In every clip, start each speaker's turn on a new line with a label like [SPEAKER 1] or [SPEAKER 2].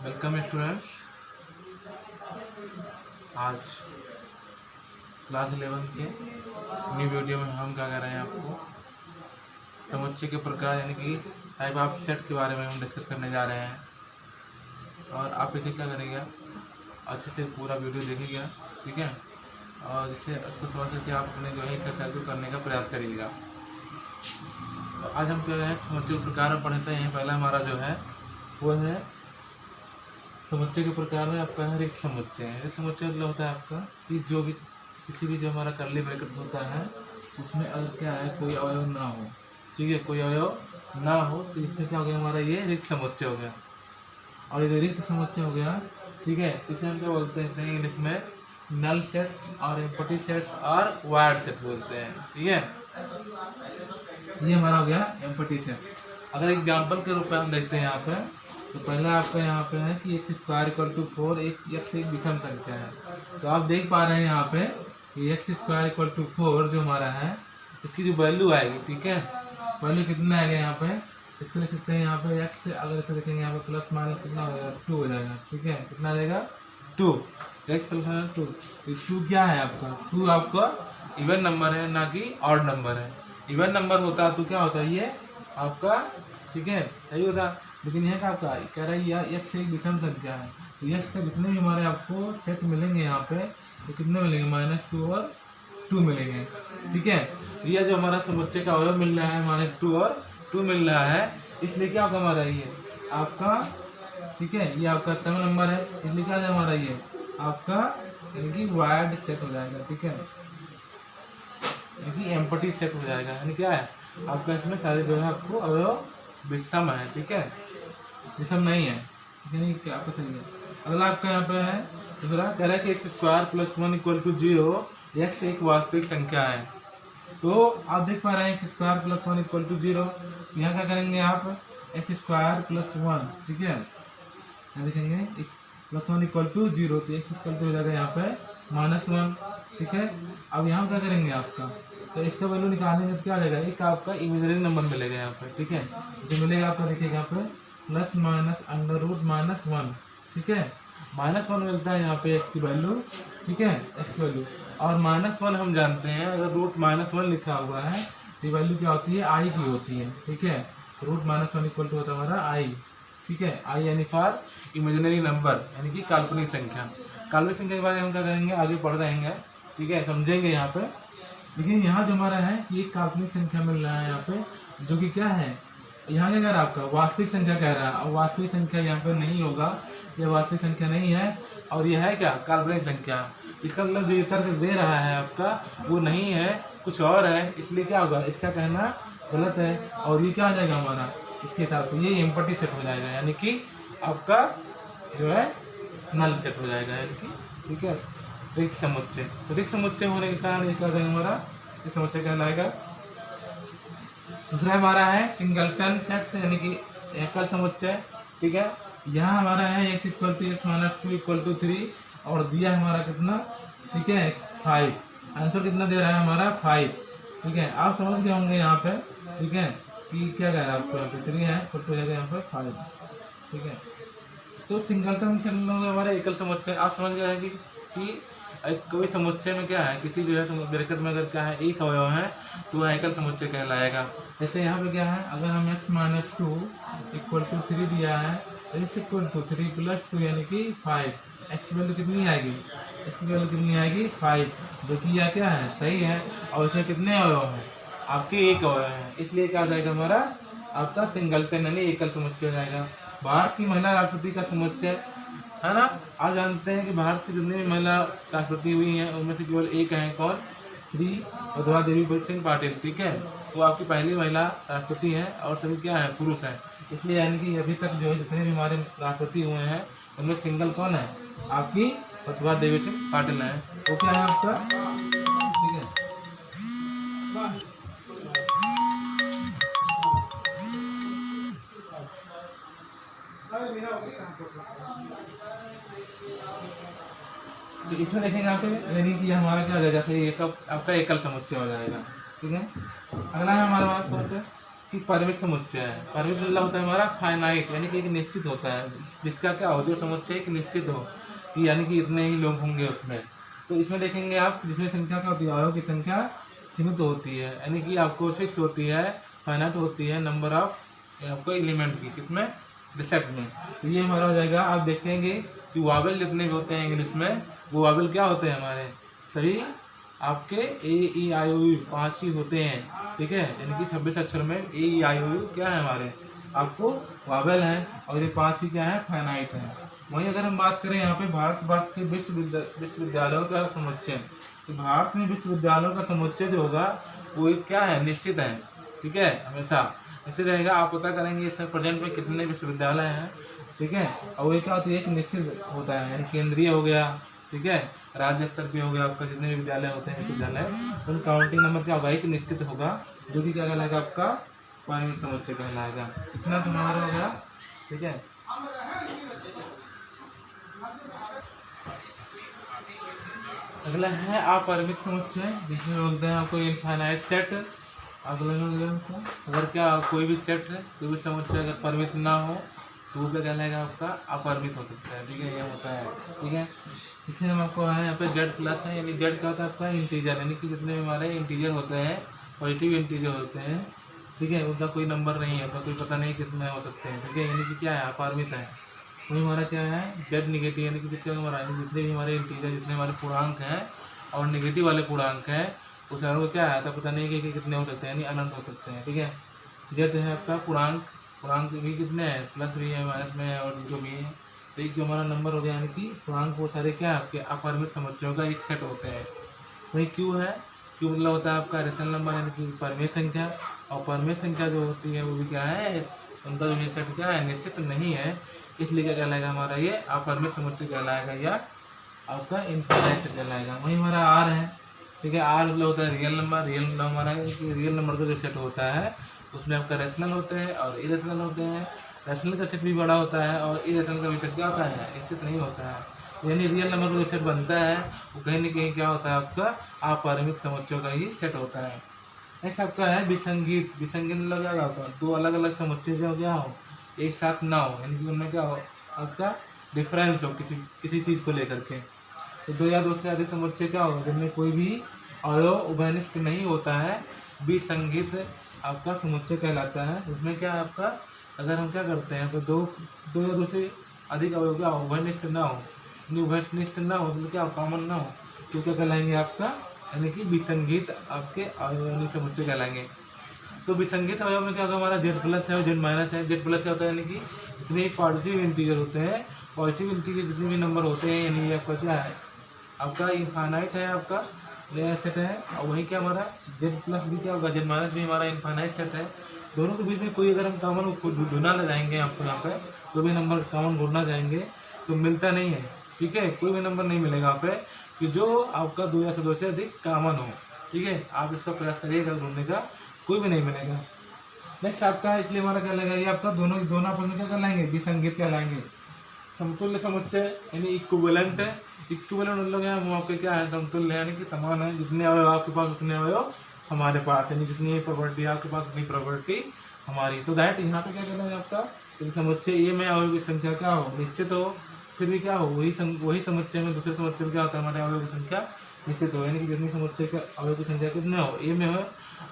[SPEAKER 1] Welcome students. आज class 11 के new video में हम क्या कर रहे हैं, आपको समुच्चय के प्रकार यानी कि टाइप ऑफ सेट के बारे में हम डिस्कस करने जा रहे हैं। और आप इसे क्या करेंगे, अच्छे से पूरा वीडियो देखिएगा, ठीक है। और जिससे उसको समझ करके आप अपने जो है एक्सरसाइज को करने का प्रयास करिएगा। तो आज हम क्या है समुच्चय के प्रकार में पढ़ते हैं। पहला हमारा जो है वो है समुच्चय के प्रकार में आपका है रिक्त समुच्चय। रिक्त समुच्चय मतलब होता है आपका कि जो भी किसी भी जो हमारा कर्ली ब्रैकेट होता है उसमें अगर क्या है कोई अवयव ना हो, ठीक है, कोई अवयव ना हो तो इससे क्या हो गया हमारा ये रिक्त समुच्चय हो गया। और ये रिक्त समुच्चय हो गया, ठीक है। इसे हम क्या बोलते हैं इंग्लिश में नल सेट्स और एम्प्टी सेट्स और वायर्ड सेट बोलते हैं, ठीक है। ये हमारा हो गया एम्प्टी सेट। अगर एग्जाम्पल के रूप में हम देखते हैं यहाँ पे, तो पहला आपका यहाँ पे है कि x स्क्वायर इक्वल टू 4 एक विषम संख्या है। तो आप देख पा रहे हैं यहाँ पे कि x स्क्वायर इक्वल टू 4 जो हमारा है इसकी जो वैल्यू आएगी, ठीक है, वैल्यू कितना आएगा यहाँ पे, इसको लिख सकते हैं यहाँ पे x से अगर इसे देखेंगे यहाँ पे प्लस माइनस कितना हो जाएगा 2 हो जाएगा, ठीक है। कितना आ जाएगा 2, x प्लस माइनस 2। तो 2 क्या है आपका, 2 आपका इवन नंबर है ना कि ऑड नंबर है। इवन नंबर होता तो क्या होता है ये आपका, ठीक है, सही होता। लेकिन यह क्या आपका कह रहा है यह x एक विषम संख्या है। तो x का जितने भी हमारे आपको सेट मिलेंगे यहाँ पे तो कितने मिलेंगे, -2 और 2 मिलेंगे, ठीक है। यह जो हमारा समुच्चय का अवयव मिल रहा है -2 और 2 मिल रहा है, इसलिए क्या होगा हमारा ये आपका, ठीक है, ये आपका 7 नंबर है, इसलिए क्या है हमारा ये आपका यानी कि वायर्ड सेट हो जाएगा, ठीक है, यानी कि एम्प्टी सेट हो जाएगा। यानी क्या है आपका इसमें सारे जो है आपको अवयव विषम है, ठीक है, विषम नहीं है, यानी क्या आपका सही है। अगला आपका यहाँ पे है दूसरा कह रहा है कि x square plus 1 equal to 0, x एक वास्तविक संख्या है। तो आप देख पा रहे हैं x square plus 1 equal to 0, यहाँ क्या करेंगे आप x स्क्वायर प्लस 1, ठीक है, यहाँ देखेंगे प्लस 1 इक्वल टू 0, तो x इक्वल टू हो जाएगा यहाँ पे -1, ठीक है। अब यहाँ क्या करेंगे आपका, तो इसका वैल्यू निकालने में क्या आ जाएगा, एक आपका इमेजिनरी नंबर मिलेगा यहाँ पे, ठीक है, जो मिलेगा आपका देखिएगा यहाँ पे प्लस माइनस √-1, ठीक है, -1 मिलता है यहाँ पे x की वैल्यू, ठीक है, x की वैल्यू। और -1 हम जानते हैं अगर √-1 लिखा हुआ है तो वैल्यू क्या होती है i की होती है, ठीक है। √-1 इक्वल टू होता है हमारा i, ठीक है, i यानी फॉर इमेजिनरी नंबर यानी कि काल्पनिक संख्या। काल्पनिक संख्या के बारे में हम क्या करेंगे आगे पढ़ रहेंगे, ठीक है, समझेंगे यहाँ पे। लेकिन यहाँ जो हमारा है कि एक काल्पनिक संख्या मिल रहा है यहाँ पे जो कि क्या है, यहाँ क्या कह रहा है आपका वास्तविक संख्या कह रहा है, और वास्तविक संख्या यहाँ पे नहीं होगा, ये वास्तविक संख्या नहीं है और ये है क्या काल्पनिक संख्या। इसका मतलब जो ये तर्क दे रहा है आपका वो नहीं है, कुछ और है, इसलिए क्या होगा इसका कहना गलत है। और ये क्या आ जाएगा हमारा इसके हिसाब से ये एम्प्टी सेट हो जाएगा, यानी कि आपका जो है नल सेट हो जाएगा, यानी कि ठीक है रिक्त समुच्चय। तो रिक्त समुच्चय होने के कारण ये क्या हमारा रिक्त समुच्चय कहलाएगा। दूसरा हमारा है सिंगलटन सेट यानी कि एकल समुच्चय, ठीक है। यहाँ हमारा है x equal to x minus 2 equal to 3 और दिया हमारा कितना, ठीक है 5, आंसर कितना दे रहा है हमारा 5, ठीक है। आप समझ गए होंगे यहाँ पे, ठीक है, कि क्या कह रहा है आपको यहाँ पे 3 है तो हो जाएगा यहाँ पे 5, ठीक है। तो सिंगलटन सेट हमारा एकल समुच्चय आप समझ गए हैं कि कोई समुच्चय में क्या है किसी जो है ब्रैकेट में अगर क्या है एक अवयव है तो वह एकल समुच्चय कहलाएगा। जैसे यहाँ पे क्या है अगर हम x माइनस 2 इक्वल टू 3 दिया है तो x इक्वल टू 3 प्लस 2 यानी कि 5, x की वैल्यू कितनी आएगी, x की वैल्यू कितनी आएगी 5, जो कि यह क्या है सही है। और इसमें कितने अवयव हैं आपके एक अवयव है, इसलिए क्या आ जाएगा हमारा आपका सिंगलटन यानी एकल समुच्चय हो जाएगा। भारत की महिला राष्ट्रपति का समुच्चय है ना, आप जानते हैं कि भारत की जितनी भी महिला राष्ट्रपति हुई हैं उनमें से केवल एक है कौन, श्री प्रतिभा देवी सिंह पाटिल, ठीक है, वो आपकी पहली महिला राष्ट्रपति हैं और सभी क्या है पुरुष हैं। इसलिए यानी कि अभी तक जो है जितने भी हमारे राष्ट्रपति हुए हैं उनमें सिंगल कौन है आपकी प्रतिभा देवी सिंह पाटिल है, वो क्या है आपका, ठीक है। तो इसमें देखेंगे आप यानी कि हमारा क्या हो जाएगा सही आपका एकल समुच्चय हो जाएगा, ठीक है। अगला है हमारे पास कौन सा कि परिमित समुच्चय है। परिमित मतलब होता है हमारा फाइनाइट, यानी कि एक निश्चित होता है, जिसका क्या हो, जो समुच्चय एक निश्चित हो कि यानी कि इतने ही लोग होंगे उसमें। तो इसमें देखेंगे आप, जिसमें संख्या क्या होती है, अवयव की संख्या सीमित होती है, यानी कि आपको फिक्स होती है, फाइनाइट होती है नंबर ऑफ आपको एलिमेंट की, किसमें, सेट में। तो ये हमारा हो जाएगा। आप देखेंगे कि वावेल जितने भी होते हैं इंग्लिश में, वो वावेल क्या होते हैं हमारे सभी आपके ए ई आई ओ यू 5 ही होते हैं, ठीक है। यानी कि 26 अक्षर में ए ई आई ओ यू क्या है हमारे आपको वावेल हैं, और ये 5 ही क्या है, फाइनाइट है। वहीं अगर हम बात करें यहाँ पे भारतवर्ष के विश्वविद्यालयों का समुच्चय, तो भारत में विश्वविद्यालयों का समुच्चय जो होगा वो क्या है, निश्चित है, ठीक है, हमेशा निश्चित रहेगा। आप पता करेंगे इस प्रेजेंट में कितने विश्वविद्यालय हैं, ठीक है, और वो क्या होती है, एक निश्चित होता है, यानी केंद्रीय हो गया, ठीक है, राज्य स्तर पे हो गया, आपका जितने भी विद्यालय होते हैं विश्वविद्यालय, तो काउंटिंग नंबर क्या होगा, एक निश्चित होगा, जो कि क्या कहलाएगा, आपका परिमित समुच्चय कहलाएगा। कितना तुम्हारा हो गया, ठीक है। अगला है अपरिमित समुच्चय, जिसमें बोलते हैं आपको इनफाइनाइट सेट। अगला हो गया अगर क्या कोई भी सेट है, कोई भी समुच्चय अगर परिमित ना हो तो वो क्या कहलाएगा, आपका अपरिमित हो सकता है, ठीक है, ये होता है, ठीक है। इसमें हम आपको है यहाँ पे जेड प्लस है, यानी जेड क्या होता है आपका इंटीजर, यानी कि जितने भी हमारे इंटीजर होते हैं, पॉजिटिव इंटीजर होते हैं, ठीक है, उनका कोई नंबर नहीं है, उनका कोई पता नहीं कितने हो सकते हैं, ठीक है, यानी कि क्या है, अपरिमित है। वही हमारा क्या है, जेड निगेटिव, यानी कि जितने हमारा जितने भी हमारे इंटीजर, जितने हमारे पूर्णांक हैं और निगेटिव वाले पूर्णांक हैं, उस को क्या है, तो पता नहीं कि कितने हो सकते हैं, यानी अनंत हो सकते हैं, ठीक है। जेड है आपका पूर्णांक, पूर्णांक भी कितने हैं, प्लस भी है, माइनस में है, और जो भी है, तो एक जो हमारा नंबर हो गया, यानी कि पूर्णांक वो सारे क्या है, आपके अपरिमित समुच्चयों का एक सेट होते हैं। वही क्यू है, क्यू मतलब होता है आपका रेशनल नंबर, यानी कि परिमेय संख्या, और परिमेय संख्या जो होती है वो भी क्या है, उनका जो ये सेट क्या है, निश्चित नहीं है, इसलिए क्या कहलाएगा हमारा ये अपरिमित समुच्चय कहलाएगा, या आपका इनफाइनाइट सेट कहलाएगा। वही हमारा आर है, ठीक है, आर मतलब होता है रियल नंबर। रियल नंबर हमारा रियल नंबर का जो सेट होता है उसमें आपका रेशनल होते हैं और इरेशनल होते हैं। रेशनल का सेट भी बड़ा होता है और इरेशनल का भी सेट क्या होता है, निश्चित नहीं होता है। यानी रियल नंबर का जो सेट बनता है वो कहीं ना कहीं क्या होता है, आपका अपरिमित समुच्चयों का ही सेट होता है। नेक्स्ट आपका है विसंगीत। विसंगीत मतलब क्या होता है, दो अलग अलग समुच्चय जो क्या हो, एक साथ ना हो, यानी कि उनमें क्या हो, आपका डिफरेंस हो किसी चीज़ को लेकर के। तो दो या दो से अधिक समुच्चय क्या हो, जिनमें कोई भी अवयव उभयनिष्ठ नहीं होता है, विसंगीत आपका समुच्चय कहलाता है। उसमें क्या है आपका, अगर हम क्या करते हैं तो दो या दो से अधिक अवयव क्या हो, उभयनिष्ठ ना हो, उभयनिष्ठ ना हो तो क्या हो, कॉमन ना हो, तो क्या कहलाएंगे आपका, यानी कि विसंगीत आपके अवयव समुच्चय कहलाएंगे। तो विसंगीत अवयव में क्या होगा, हमारा जेड प्लस है और जेड माइनस है। जेड प्लस क्या होता है, यानी कि जितने भी पॉजिटिव इंटीजर होते हैं, पॉजिटिव इंटीजर जितने भी नंबर होते हैं, यानी ये आपका क्या है, आपका इनफाइनाइट है, आपका नया सेट है। और वही क्या हमारा जेड प्लस भी क्या होगा, जेड माइनस भी हमारा इनफाइनाइट सेट है। दोनों के बीच में कोई अगर हम कॉमन ढूंढना जाएंगे आपको यहाँ पे, कोई भी नंबर कॉमन ढूंढना जाएंगे तो मिलता नहीं है, ठीक है, कोई भी नंबर नहीं मिलेगा यहाँ पे कि जो आपका दो या दो से अधिक कॉमन हो, ठीक है। आप इसका प्रयास करिएगा ढूंढने का, कोई भी नहीं मिलेगा। नेक्स्ट आपका इसलिए हमारा क्या लगेगा, ये आपका दोनों आपस में क्या कहलाएंगे, विसंगीत कहलाएंगे। समतुल्य समुच्चय यानी इक्विवेलेंट है। इक्विवेलेंट मतलब हम आपके क्या है, समतुल्य यानी कि समान है, जितने अवयव आपके पास उतने अवयव हमारे पास, यानी जितनी प्रॉपर्टी आपके पास उतनी प्रॉपर्टी हमारी। तो दैट यहाँ पे क्या कहना है आपका, यदि समुच्चय ए में अवयव की संख्या क्या हो, निश्चित हो, फिर भी क्या हो, वही समुच्चय में दूसरे समुच्चय में क्या होता है, हमारे अवयव की संख्या निश्चित हो, यानी कि जितनी समुच्चय के अवयव की संख्या कितने हो, ए में हो,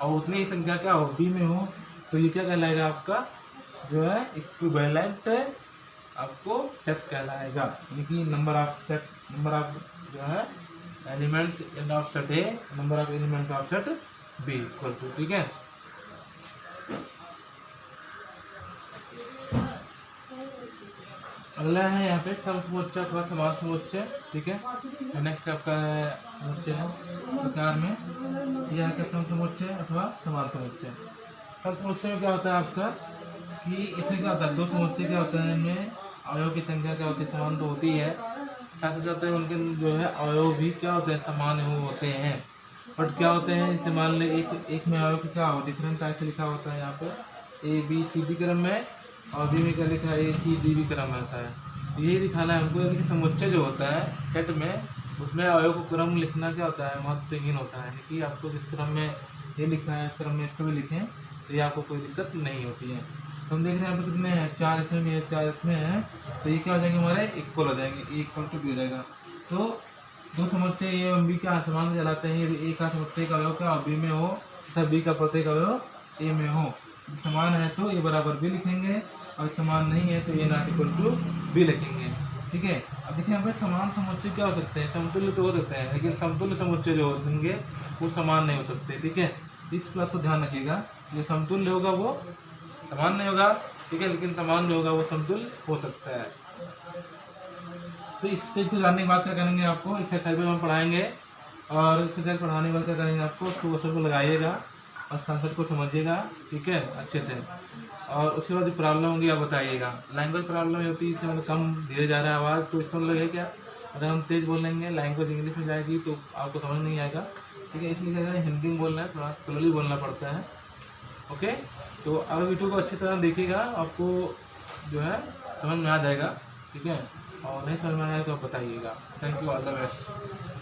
[SPEAKER 1] और उतनी ही संख्या क्या हो, बी में हो, तो ये क्या कहलाएगा आपका जो है इक्विवेलेंट आपको सेट कहलाएगा। यानी कि नंबर ऑफ जो है elements in of set A, number of elements of set B equal to, ठीक है। अगला है यहाँ पे समसमुच्चय अथवा समान समुच्चय, ठीक है। नेक्स्ट आपका समुच्चय है प्रकार में यह है समसमुच्चय अथवा समान समुच्चय। समसमुच्चय में क्या होता है आपका कि इसमें क्या होता है, दो समुच्चय क्या होता है, इनमें अवयव की संख्या क्या होती है, समान तो होती है, साथ साथ उनके जो है अवयव भी क्या होते हैं, समान होते हैं। बट क्या होते हैं, जैसे मान ले एक में अवयव क्या हो, डिफरेंट टाइप से लिखा होता है यहाँ पे ए बी सी डी क्रम में, और बी में क्या लिखा है, ए सी डी भी क्रम रहता है। यही दिखाना है हमको, यानी कि समुच्चय जो होता है सेट में, उसमें अवयव को क्रम लिखना क्या होता है, महत्वहीन होता है। यानी कि आपको जिस क्रम में ये लिखा है, इस तरह हम नेक्स्ट भी लिखें तो ये आपको कोई दिक्कत नहीं होती है। तो हम देख रहे हैं यहाँ पे कितने हैं, 4 इसमें भी है, 4 इसमें है, तो ये क्या हो जाएंगे हमारे इक्वल हो जाएंगे, ए इक्वल टू बी हो जाएगा। तो दो समुच्चय ए एवं बी का समान चलाते हैं यदि ए का समुच्चय का अवयव क्या और बी में हो तथा बी का प्रत्येक अवयव ए में हो। समान है तो ए बराबर बी लिखेंगे और समान नहीं है तो ए नॉट इक्वल टू बी लिखेंगे। ठीक है, अब देखिए यहाँ पे समान समुच्चय क्या हो सकते हैं, समतुल्य तो हो सकते हैं, लेकिन समतुल्य समुच्चय जो होंगे वो समान नहीं हो सकते। ठीक है, इस बात को ध्यान रखिएगा, जो समतुल्य होगा वो समान नहीं होगा, ठीक है, लेकिन समान जो होगा वो समतुल्य हो सकता है। तो इस चीज़ को जानने के बाद क्या करेंगे, आपको एक्सरसाइज में हम पढ़ाएंगे और एक्सरसाइज पढ़ाने के बाद क्या करेंगे, आपको क्वेश्चन को लगाइएगा और कॉन्सेप्ट को समझिएगा, ठीक है, अच्छे से। और उसके बाद जो प्रॉब्लम होगी आप बताइएगा। लैंग्वेज प्रॉब्लम होती है, इससे मतलब कम धीरे जा रहा है आवाज़, तो इसका मतलब है क्या, अगर हम तेज़ बोलेंगे लैंग्वेज इंग्लिश में जाएगी तो आपको समझ नहीं आएगा। ठीक है, इसलिए क्या है, हिंदी में बोलना है, थोड़ा स्लोली बोलना पड़ता है। ओके, तो अगर वीडियो को अच्छी तरह देखिएगा आपको जो है समझ में आ जाएगा। ठीक है, और नहीं समझ में आया तो आप बताइएगा। Thank you, all the best.